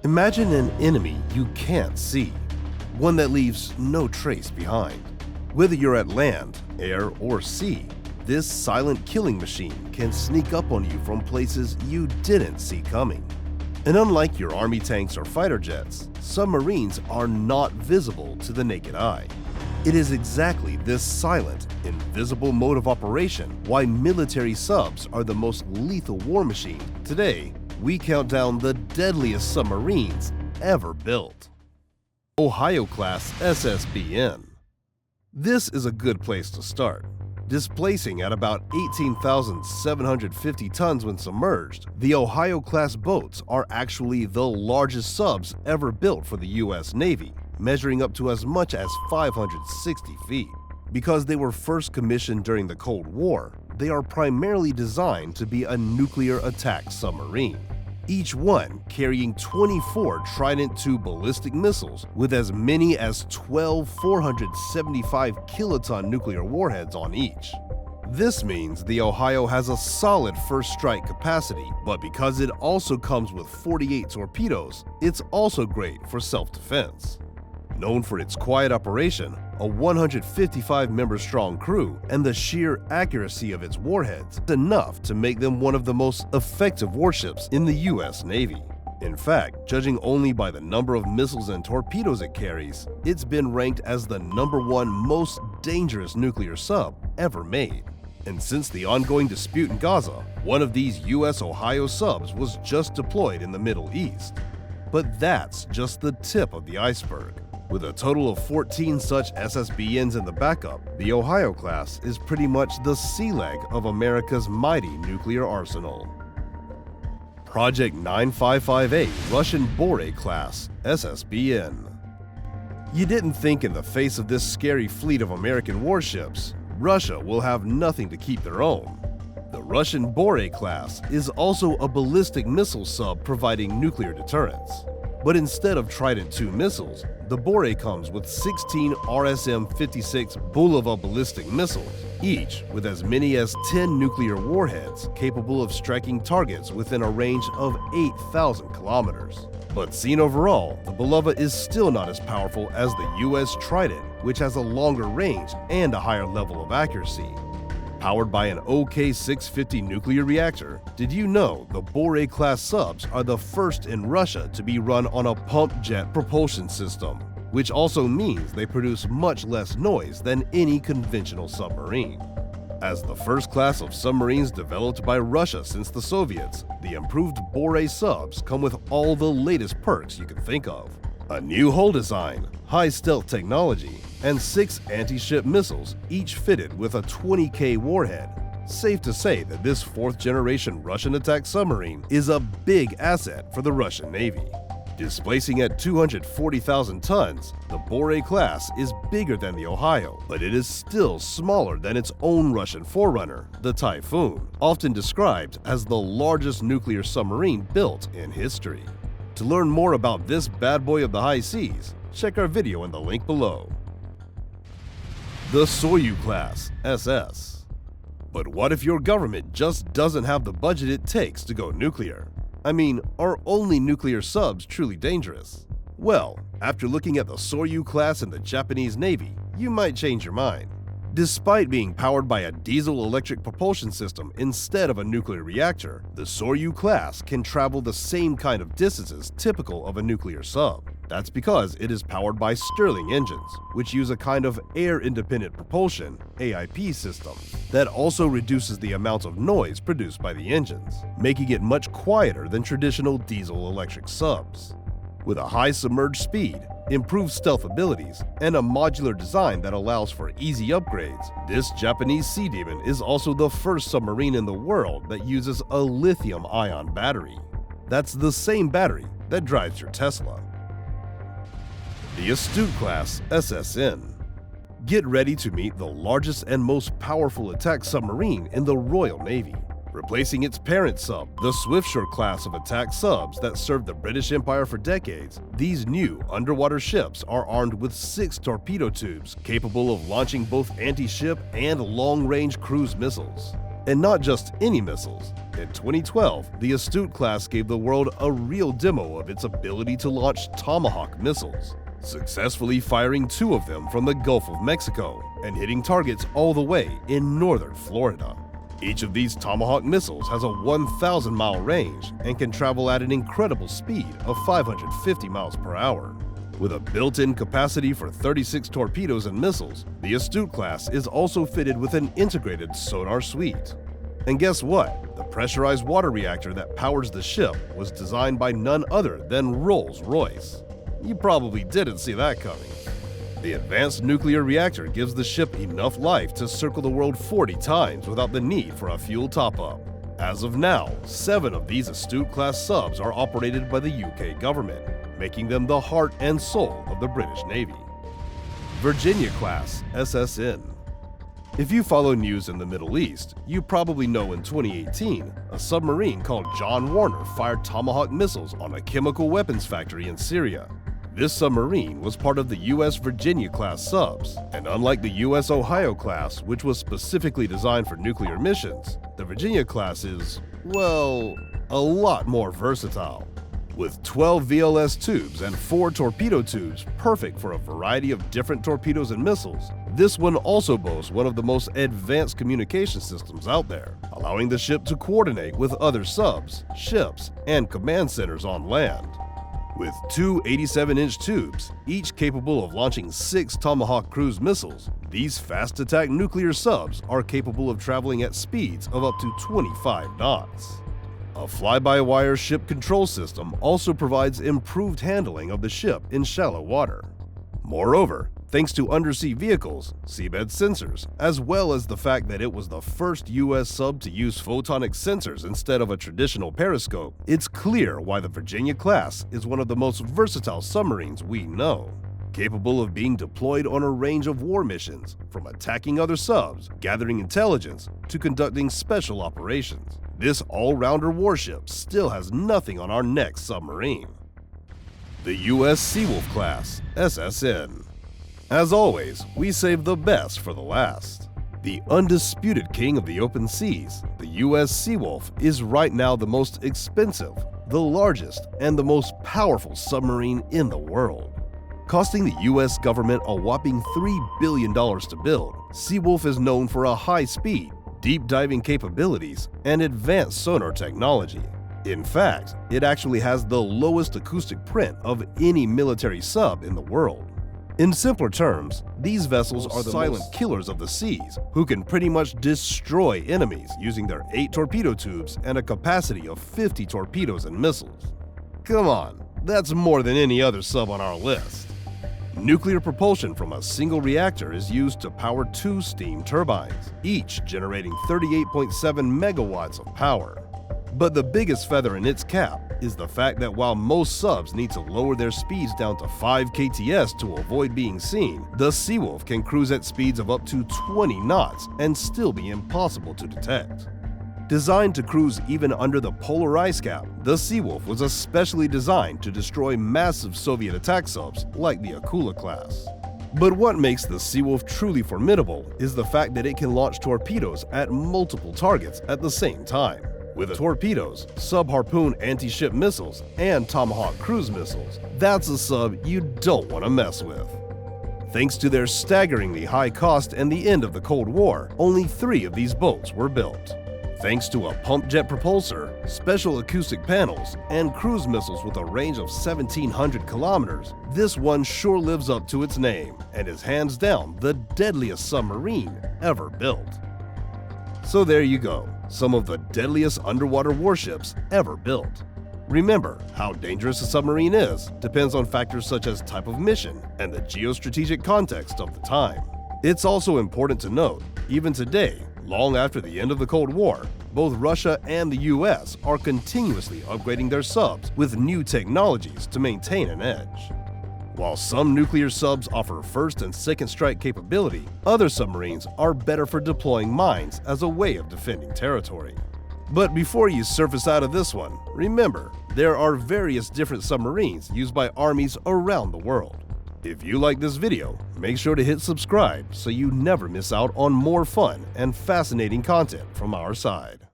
Imagine an enemy you can't see, one that leaves no trace behind. Whether you're at land, air, or sea, this silent killing machine can sneak up on you from places you didn't see coming. And unlike your army tanks or fighter jets, submarines are not visible to the naked eye. It is exactly this silent, invisible mode of operation why military subs are the most lethal war machine. Today, we count down the deadliest submarines ever built. Borei-class SSBN. This is a good place to start. Displacing at about 18,750 tons when submerged, the Borei-class boats are actually the largest subs ever built for the US Navy, measuring up to as much as 560 feet. Because they were first commissioned during the Cold War, they are primarily designed to be a nuclear attack submarine, each one carrying 24 Trident II ballistic missiles with as many as 12 475 kiloton nuclear warheads on each. This means the Borei has a solid first strike capacity, but because it also comes with 48 torpedoes, it's also great for self-defense. Known for its quiet operation, a 155-member strong crew, and the sheer accuracy of its warheads, is enough to make them one of the most effective warships in the US Navy. In fact, judging only by the number of missiles and torpedoes it carries, it's been ranked as the #1 most dangerous nuclear sub ever made. And since the ongoing dispute in Gaza, one of these US Borei subs was just deployed in the Middle East. But that's just the tip of the iceberg. With a total of 14 such SSBNs in the backup, the Borei-class is pretty much the sea leg of America's mighty nuclear arsenal. Project 955A Russian Borei-class SSBN. You didn't think in the face of this scary fleet of American warships, Russia will have nothing to keep their own. The Russian Borei-class is also a ballistic missile sub providing nuclear deterrence. But instead of Trident II missiles, the Borei comes with 16 RSM-56 Bulava ballistic missiles, each with as many as 10 nuclear warheads capable of striking targets within a range of 8,000 kilometers. But seen overall, the Bulava is still not as powerful as the US Trident, which has a longer range and a higher level of accuracy. Powered by an OK-650 nuclear reactor, did you know the Borei-class subs are the first in Russia to be run on a pump jet propulsion system, which also means they produce much less noise than any conventional submarine. As the first class of submarines developed by Russia since the Soviets, the improved Borei subs come with all the latest perks you can think of. A new hull design, high stealth technology, and 6 anti-ship missiles, each fitted with a 20K warhead. Safe to say that this 4th-generation Russian attack submarine is a big asset for the Russian Navy. Displacing at 240,000 tons, the Borei-class is bigger than the Borei, but it is still smaller than its own Russian forerunner, the Typhoon, often described as the largest nuclear submarine built in history. To learn more about this bad boy of the high seas, check our video in the link below. The Soryu Class SS. But what if your government just doesn't have the budget it takes to go nuclear? I mean, are only nuclear subs truly dangerous? Well, after looking at the Soryu Class in the Japanese Navy, you might change your mind. Despite being powered by a diesel-electric propulsion system instead of a nuclear reactor, the Soryu Class can travel the same kind of distances typical of a nuclear sub. That's because it is powered by Stirling engines, which use a kind of air-independent propulsion (AIP) system that also reduces the amount of noise produced by the engines, making it much quieter than traditional diesel-electric subs. With a high submerged speed, improved stealth abilities, and a modular design that allows for easy upgrades, this Japanese Sea Demon is also the first submarine in the world that uses a lithium-ion battery. That's the same battery that drives your Tesla. The Astute Class SSN. Get ready to meet the largest and most powerful attack submarine in the Royal Navy. Replacing its parent sub, the Swiftsure class of attack subs that served the British Empire for decades, these new underwater ships are armed with 6 torpedo tubes capable of launching both anti-ship and long-range cruise missiles. And not just any missiles. In 2012, the Astute class gave the world a real demo of its ability to launch Tomahawk missiles, successfully firing 2 of them from the Gulf of Mexico and hitting targets all the way in northern Florida. Each of these Tomahawk missiles has a 1,000-mile range and can travel at an incredible speed of 550 miles per hour. With a built-in capacity for 36 torpedoes and missiles, the Astute class is also fitted with an integrated sonar suite. And guess what? The pressurized water reactor that powers the ship was designed by none other than Rolls-Royce. You probably didn't see that coming. The advanced nuclear reactor gives the ship enough life to circle the world 40 times without the need for a fuel top-up. As of now, 7 of these Astute-class subs are operated by the UK government, making them the heart and soul of the British Navy. Virginia-class SSN. If you follow news in the Middle East, you probably know in 2018, a submarine called John Warner fired Tomahawk missiles on a chemical weapons factory in Syria. This submarine was part of the US Virginia-class subs, and unlike the US Ohio class, which was specifically designed for nuclear missions, the Virginia-class is, well, a lot more versatile. With 12 VLS tubes and 4 torpedo tubes perfect for a variety of different torpedoes and missiles, this one also boasts one of the most advanced communication systems out there, allowing the ship to coordinate with other subs, ships, and command centers on land. With 2 87-inch tubes, each capable of launching 6 Tomahawk cruise missiles, these fast-attack nuclear subs are capable of traveling at speeds of up to 25 knots. A fly-by-wire ship control system also provides improved handling of the ship in shallow water. Moreover, thanks to undersea vehicles, seabed sensors, as well as the fact that it was the first US sub to use photonic sensors instead of a traditional periscope, it's clear why the Virginia-class is one of the most versatile submarines we know. Capable of being deployed on a range of war missions, from attacking other subs, gathering intelligence, to conducting special operations. This all-rounder warship still has nothing on our next submarine. The US Seawolf class, SSN. As always, we save the best for the last. The undisputed king of the open seas, the US Seawolf is right now the most expensive, the largest, and the most powerful submarine in the world. Costing the US government a whopping $3 billion to build, Seawolf is known for a high speed, deep diving capabilities, and advanced sonar technology. In fact, it actually has the lowest acoustic print of any military sub in the world. In simpler terms, these vessels are the silent killers of the seas, who can pretty much destroy enemies using their 8 torpedo tubes and a capacity of 50 torpedoes and missiles. Come on, that's more than any other sub on our list. Nuclear propulsion from a single reactor is used to power 2 steam turbines, each generating 38.7 megawatts of power. But the biggest feather in its cap is the fact that while most subs need to lower their speeds down to 5 kts to avoid being seen, the Seawolf can cruise at speeds of up to 20 knots and still be impossible to detect. Designed to cruise even under the polar ice cap, the Seawolf was especially designed to destroy massive Soviet attack subs like the Akula class. But what makes the Seawolf truly formidable is the fact that it can launch torpedoes at multiple targets at the same time. With torpedoes, sub-harpoon anti-ship missiles, and Tomahawk cruise missiles, that's a sub you don't want to mess with. Thanks to their staggeringly high cost and the end of the Cold War, only 3 of these boats were built. Thanks to a pump jet propulsor, special acoustic panels, and cruise missiles with a range of 1,700 kilometers, this one sure lives up to its name and is hands down the deadliest submarine ever built. So there you go, some of the deadliest underwater warships ever built. Remember, how dangerous a submarine is depends on factors such as type of mission and the geostrategic context of the time. It's also important to note, even today, long after the end of the Cold War, both Russia and the US are continuously upgrading their subs with new technologies to maintain an edge. While some nuclear subs offer first and second strike capability, other submarines are better for deploying mines as a way of defending territory. But before you surface out of this one, remember, there are various different submarines used by armies around the world. If you like this video, make sure to hit subscribe so you never miss out on more fun and fascinating content from our side.